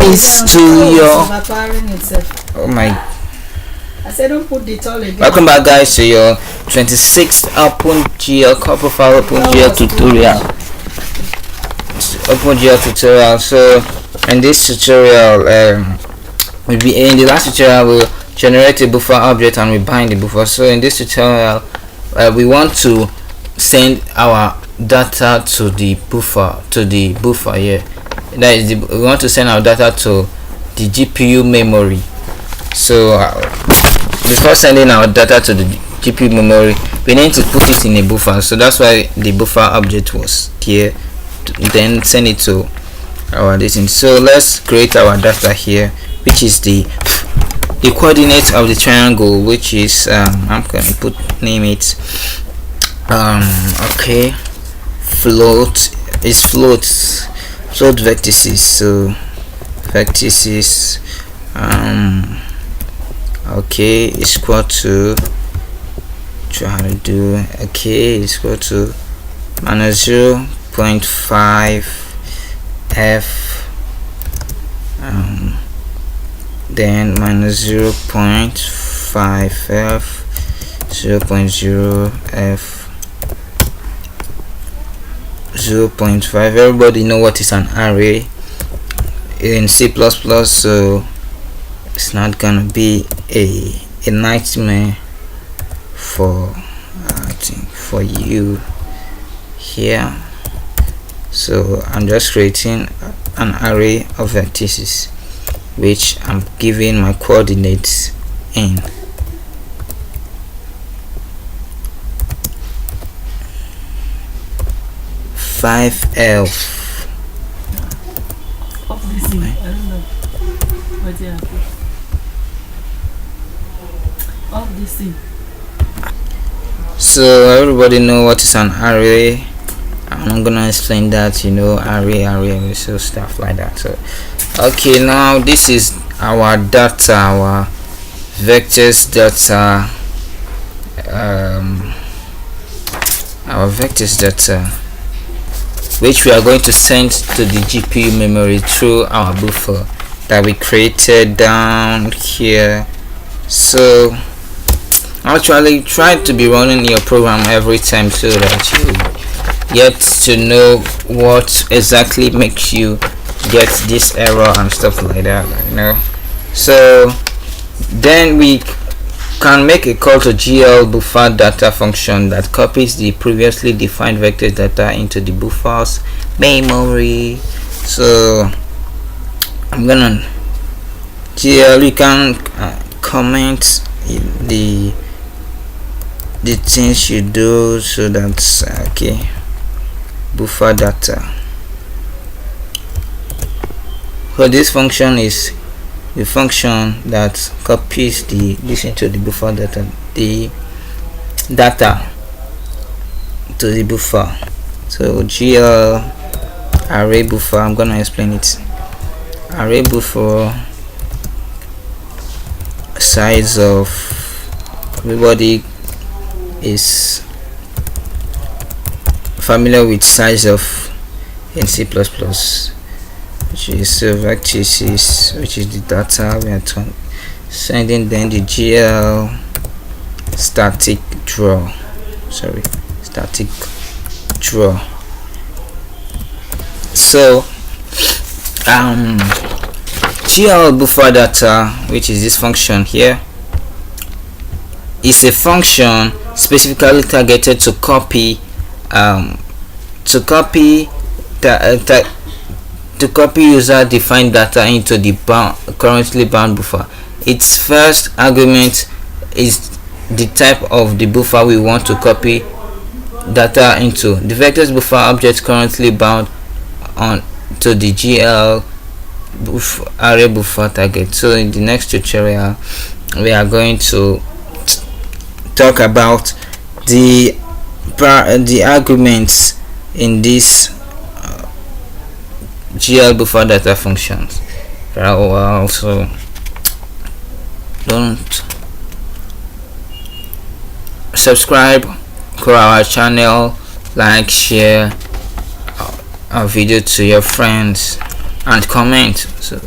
guys to your oh my I said don't put the towel again. welcome back guys to your 26th OpenGL profile OpenGL tutorial. So in this tutorial we'll be in the last tutorial we'll generate a buffer object and we bind the buffer. So in this tutorial we want to send our data to the buffer here. That is we want to send our data to the GPU memory. So before sending our data to the GPU memory, we need to put it in a buffer. So that's why the buffer object was here, then send it to our distance. So let's create our data here, which is the coordinate of the triangle, which is I'm gonna name it okay, float vertices. So vertices okay is equal to is equal to minus 0.5 f then minus 0.5 f 0.0 f 0.5. everybody know what is an array in C++, so it's not gonna be a nightmare for I think for you here. So I'm just creating an array of vertices which I'm giving my coordinates in. So everybody know what is an array. I'm not gonna explain that, array, so stuff like that. So okay, now this is our data, our vectors data, which we are going to send to the GPU memory through our buffer that we created down here. So actually try to be running your program every time so that you get to know what exactly makes you get this error and stuff like that, So then we can make a call to GL buffer data function that copies the previously defined vector data into the buffer's memory. So I'm gonna GL, you can comment the things you do. So that's okay, buffer data. So this function is the function that copies this into the buffer data, the data to the buffer. So GL array buffer, I'm gonna explain it. Array buffer, size of, everybody is familiar with size of in C++, which is vertices, which is the data we are sending, then the GL static draw. So GL buffer data, which is this function here, is a function specifically targeted to copy user defined data into the currently bound buffer. Its first argument is the type of the buffer we want to copy data into. The vectors buffer object currently bound on to the GL array buffer target. So in the next tutorial we are going to talk about the arguments in this GL buffer data functions. Also don't subscribe to our channel, like, share our video to your friends and comment. So